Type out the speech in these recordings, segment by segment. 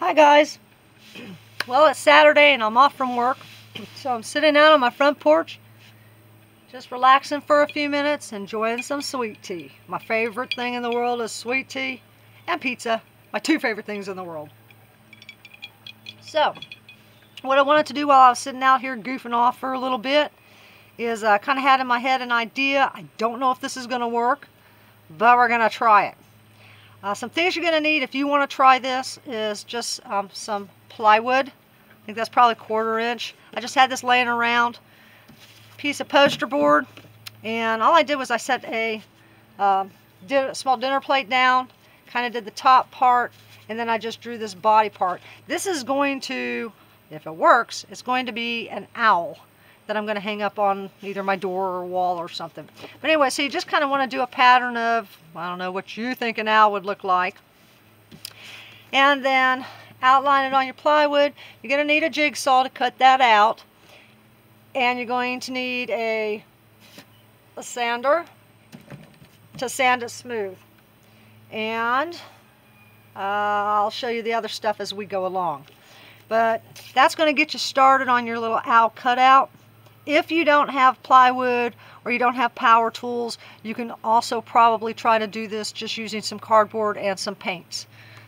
Hi guys. Well, it's Saturday and I'm off from work, so I'm sitting out on my front porch, just relaxing for a few minutes, enjoying some sweet tea. My favorite thing in the world is sweet tea and pizza, my two favorite things in the world. So, what I wanted to do while I was sitting out here goofing off for a little bit is I kind of had in my head an idea. I don't know if this is going to work, but we're going to try it. Some things you're going to need if you want to try this is just some plywood. I think that's probably 1/4 inch. I just had this laying around. Piece of poster board, and all I did was I set a small dinner plate down, kind of did the top part, and then I just drew this body part. This is going to, if it works, it's going to be an owl that I'm going to hang up on either my door or wall or something. But anyway, so you just kind of want to do a pattern of, I don't know what you think an owl would look like. And then outline it on your plywood. You're going to need a jigsaw to cut that out. And you're going to need a sander to sand it smooth. And I'll show you the other stuff as we go along. But that's going to get you started on your little owl cutout. If you don't have plywood or you don't have power tools, you can also probably try to do this just using some cardboard and some paints.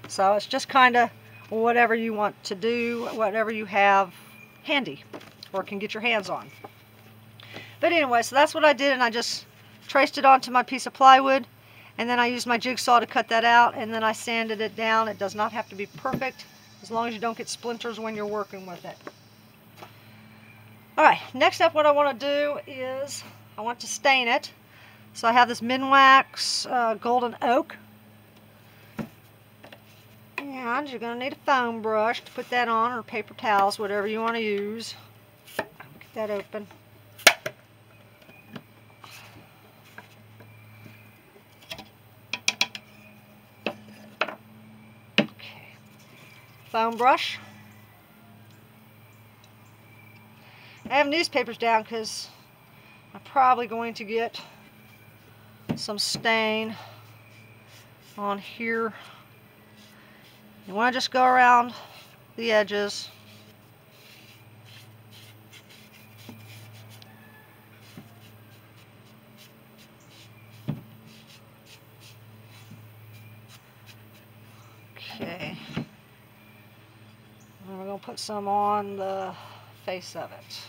So it's just kind of whatever you want to do, whatever you have handy or can get your hands on. But anyway, so that's what I did, and I just traced it onto my piece of plywood, and then I used my jigsaw to cut that out, and then I sanded it down. It does not have to be perfect, as long as you don't get splinters when you're working with it. Alright, next up what I want to do is I want to stain it. So I have this Minwax Golden Oak. And you're going to need a foam brush to put that on, or paper towels, whatever you want to use. Get that open. Okay. Foam brush. I have newspapers down because I'm probably going to get some stain on here. You want to just go around the edges. Okay. And we're going to put some on the face of it.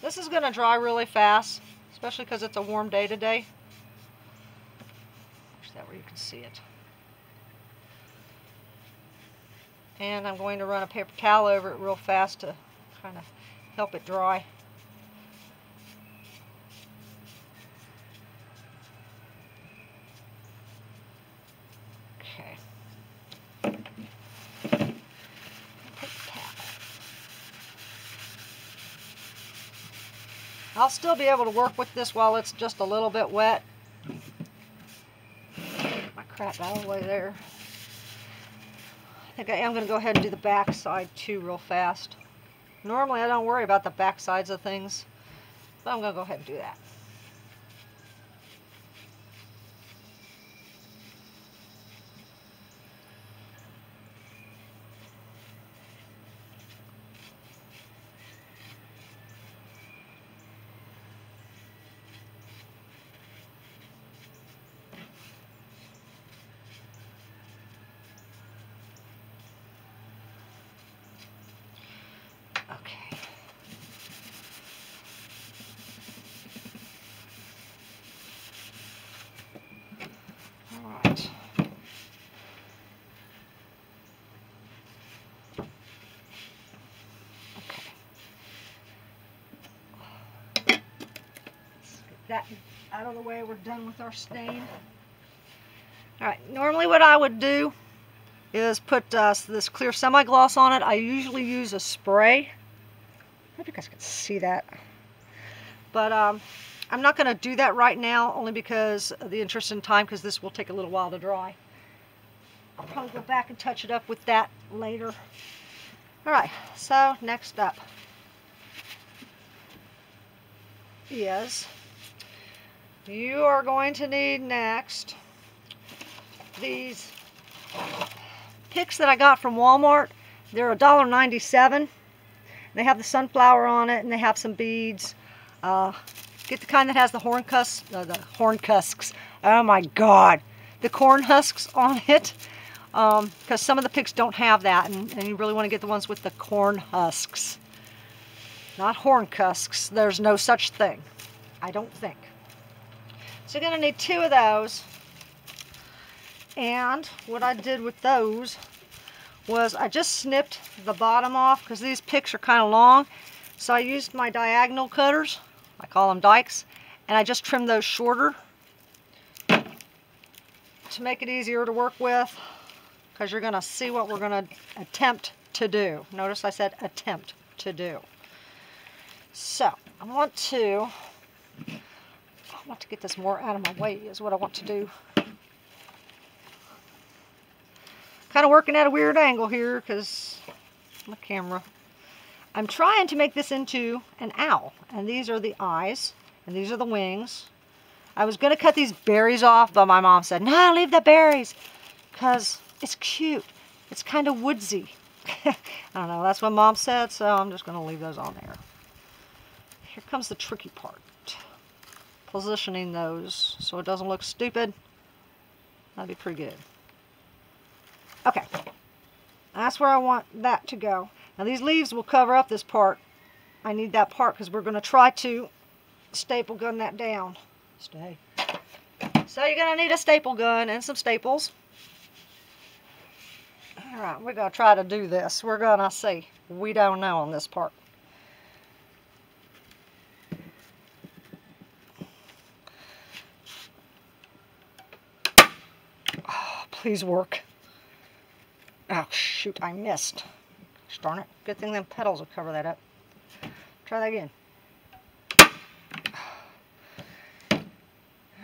This is going to dry really fast, especially because it's a warm day today. Push that where you can see it. And I'm going to run a paper towel over it real fast to kind of help it dry. Okay. I'll still be able to work with this while it's just a little bit wet. Get my crap out of the way there. I think I am going to go ahead and do the back side too real fast. Normally I don't worry about the back sides of things, but I'm going to go ahead and do that. Okay. All right. Okay. Let's get that out of the way. We're done with our stain. All right. Normally what I would do is put this clear semi-gloss on it. I usually use a spray. I hope you guys can see that. But I'm not going to do that right now, only because of the interest in time, because this will take a little while to dry. I'll probably go back and touch it up with that later. Alright, so next up. is you are going to need next these picks that I got from Walmart. They're $1.97. They have the sunflower on it, and they have some beads. Get the kind that has the corn husks. Oh my God, the corn husks on it. Because some of the picks don't have that, and you really want to get the ones with the corn husks. Not horn husks. There's no such thing, I don't think. So you're going to need 2 of those. And what I did with those was I just snipped the bottom off because these picks are kind of long. So I used my diagonal cutters, I call them dikes, and I just trimmed those shorter to make it easier to work with, because you're going to see what we're going to attempt to do. Notice I said attempt to do. So I want to get this more out of my way is what I want to do. Kind of working at a weird angle here because my camera. I'm trying to make this into an owl, and these are the eyes, and these are the wings. I was going to cut these berries off, but my mom said, no, leave the berries, because it's cute. It's kind of woodsy. I don't know, that's what Mom said, so I'm just going to leave those on there. Here comes the tricky part. Positioning those so it doesn't look stupid. That'd be pretty good. Okay, that's where I want that to go. Now these leaves will cover up this part. I need that part because we're going to try to staple gun that down. Stay. So you're going to need a staple gun and some staples. Alright, we're going to try to do this. We're going to see. We don't know on this part. Oh, please work. Oh, shoot, I missed. Gosh darn it. Good thing them petals will cover that up. Try that again.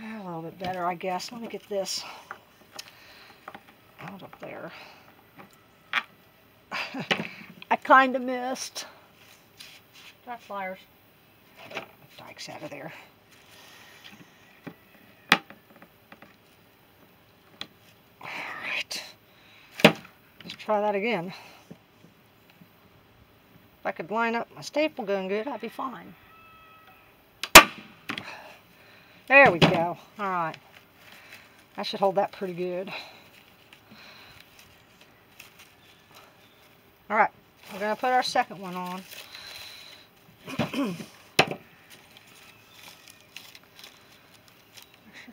A little bit better, I guess. Let me get this out of there. I kind of missed. Got flyers. Dikes out of there. Alright. Let's try that again. If I could line up my staple gun good, I'd be fine. There we go. Alright. I should hold that pretty good. Alright. We're going to put our second one on. I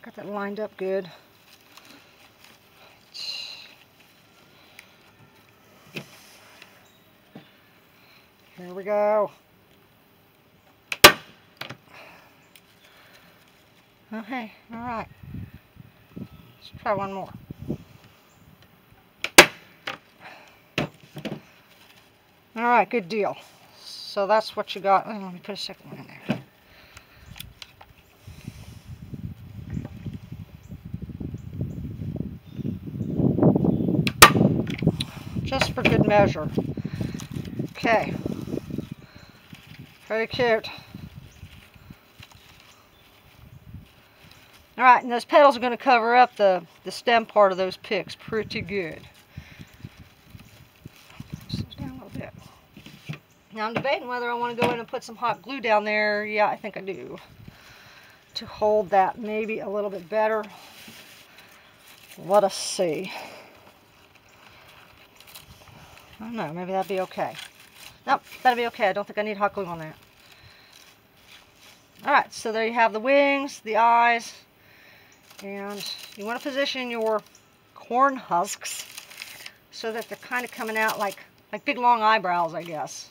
got that lined up good. Here we go. Okay, alright. Let's try one more. Alright, good deal. So that's what you got. Let me put a second one in there. Just for good measure. Okay. Very cute. Alright, and those petals are going to cover up the stem part of those picks pretty good. Slow down a little bit. Now I'm debating whether I want to go in and put some hot glue down there. Yeah, I think I do. To hold that maybe a little bit better. Let us see. I don't know, maybe that'd be okay. Nope, that'll be okay. I don't think I need hot glue on that. Alright, so there you have the wings, the eyes, and you want to position your corn husks so that they're kind of coming out like big long eyebrows, I guess.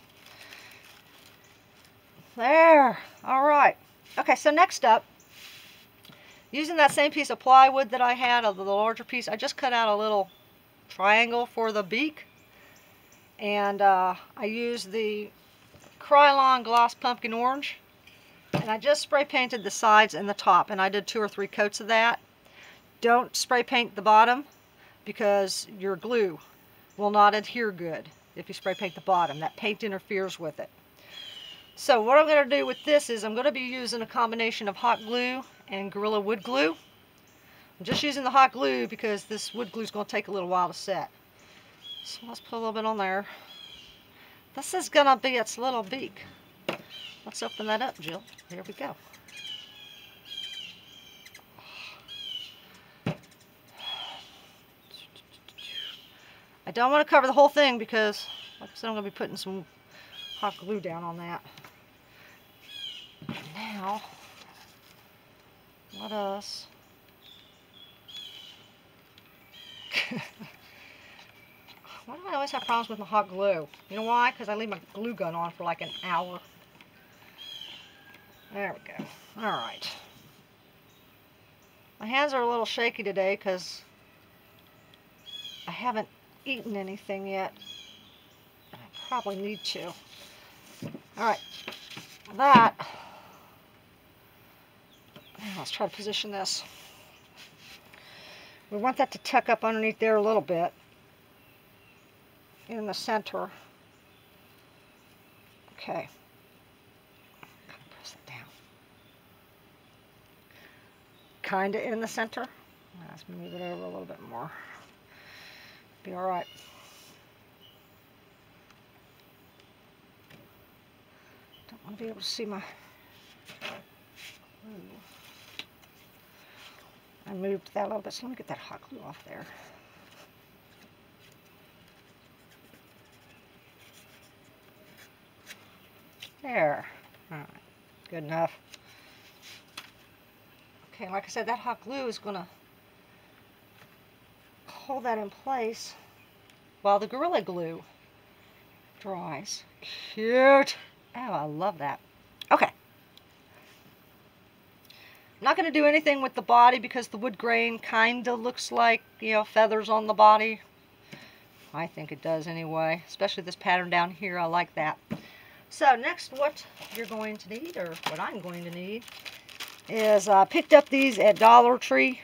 There. Alright. Okay, so next up, using that same piece of plywood that I had, of the larger piece, I just cut out a little triangle for the beak. And I used the Krylon Gloss Pumpkin Orange. And I just spray painted the sides and the top. And I did 2 or 3 coats of that. Don't spray paint the bottom because your glue will not adhere good if you spray paint the bottom. That paint interferes with it. So what I'm going to do with this is I'm going to be using a combination of hot glue and Gorilla Wood Glue. I'm just using the hot glue because this wood glue is going to take a little while to set. So let's put a little bit on there. This is going to be its little beak. Let's open that up, Jill. Here we go. I don't want to cover the whole thing because, like I said, I'm going to be putting some hot glue down on that. Now, let us why do I always have problems with my hot glue? You know why? Because I leave my glue gun on for like an hour. There we go. Alright. My hands are a little shaky today because I haven't eaten anything yet. I probably need to. Alright. That. Now let's try to position this. We want that to tuck up underneath there a little bit in the center. Okay. Press it down. Kind of in the center. Let's move it over a little bit more. Be all right. Don't want to be able to see my glue. I moved that a little bit, so let me get that hot glue off there. There. All right. Good enough. Okay, like I said, that hot glue is going to hold that in place while the Gorilla Glue dries. Cute. Oh, I love that. Okay. I'm not going to do anything with the body because the wood grain kind of looks like, you know, feathers on the body. I think it does anyway, especially this pattern down here. I like that. So next, what you're going to need, or what I'm going to need, is I picked up these at Dollar Tree.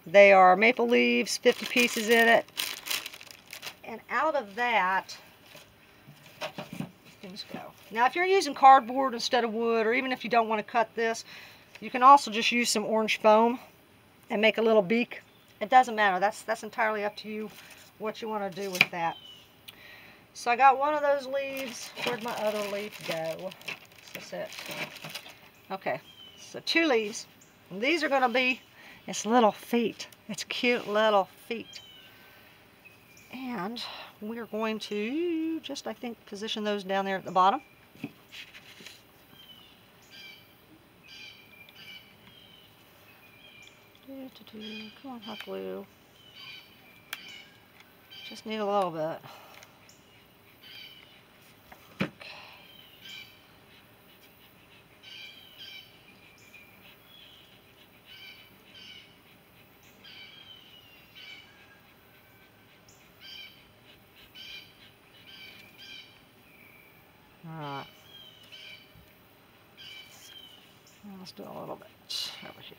They are maple leaves, 50 pieces in it. And out of that, things go. Now, if you're using cardboard instead of wood, or even if you don't want to cut this, you can also just use some orange foam and make a little beak. It doesn't matter. That's entirely up to you what you want to do with that. So I got one of those leaves. Where'd my other leaf go? That's it. Okay, so 2 leaves. And these are going to be its little feet. Its cute little feet. And we're going to just, I think, position those down there at the bottom. Come on, hot glue. Just need a little bit. Okay. Alright. Let's do a little bit over here.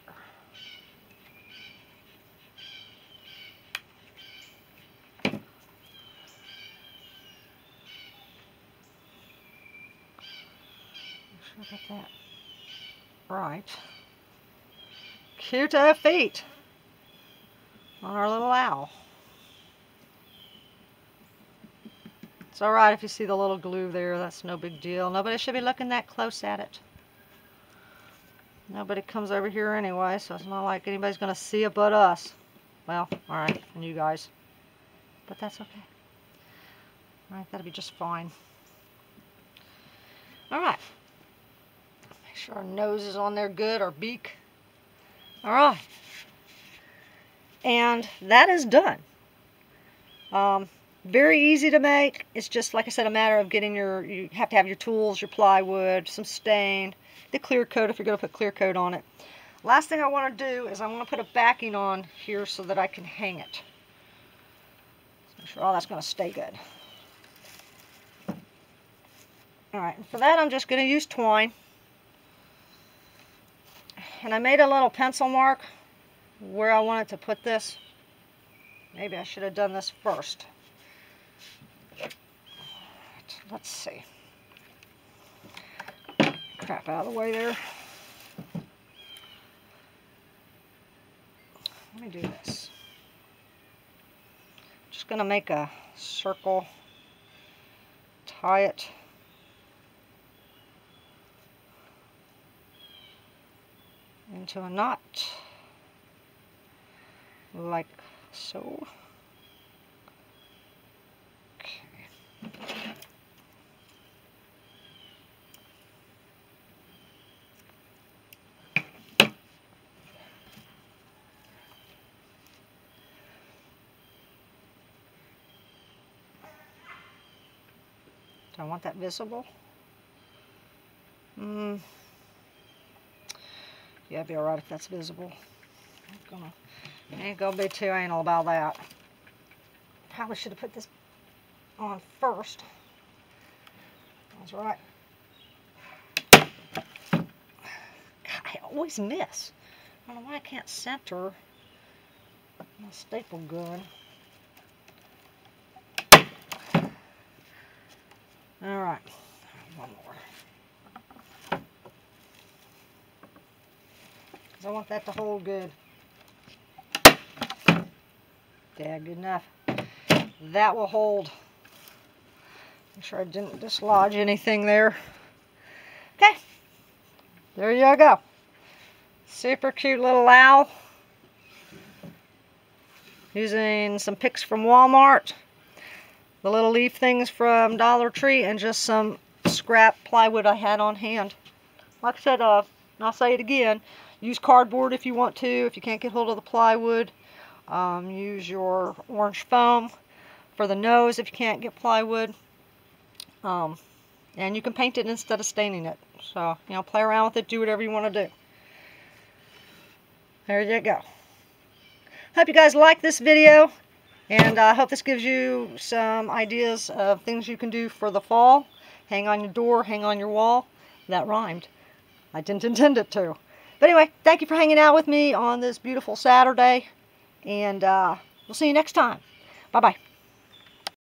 Make sure I got that right. Cute feet on our little owl. It's alright if you see the little glue there, that's no big deal. Nobody should be looking that close at it. Nobody comes over here anyway, so it's not like anybody's going to see it but us. Well, alright, and you guys. But that's okay. Alright, that'll be just fine. Alright. Make sure our nose is on there good, our beak. Alright. And that is done. Very easy to make. It's just, like I said, a matter of getting you have to have your tools, your plywood, some stain, the clear coat if you're going to put clear coat on it. Last thing I want to do is I want to put a backing on here so that I can hang it. Make sure all that's going to stay good. Alright, and for that I'm just going to use twine. And I made a little pencil mark where I wanted to put this. Maybe I should have done this first. Let's see. crap out of the way there. Let me do this. Just going to make a circle, tie it into a knot, like so. Do I want that visible? Yeah, it'd be alright if that's visible. Ain't gonna be too anal about that. Probably should have put this on first. That's right. God, I always miss. I don't know why I can't center my staple gun. Alright, one more. Because I want that to hold good. Yeah, good enough. That will hold. Make sure I didn't dislodge anything there. Okay, there you go. Super cute little owl. Using some picks from Walmart. The little leaf things from Dollar Tree, and just some scrap plywood I had on hand. Like I said, and I'll say it again, use cardboard if you want to, if you can't get hold of the plywood. Use your orange foam for the nose if you can't get plywood. And you can paint it instead of staining it. So, you know, play around with it, do whatever you want to do. There you go. Hope you guys like this video. And I hope this gives you some ideas of things you can do for the fall. Hang on your door, hang on your wall. That rhymed. I didn't intend it to. But anyway, thank you for hanging out with me on this beautiful Saturday. And we'll see you next time. Bye-bye.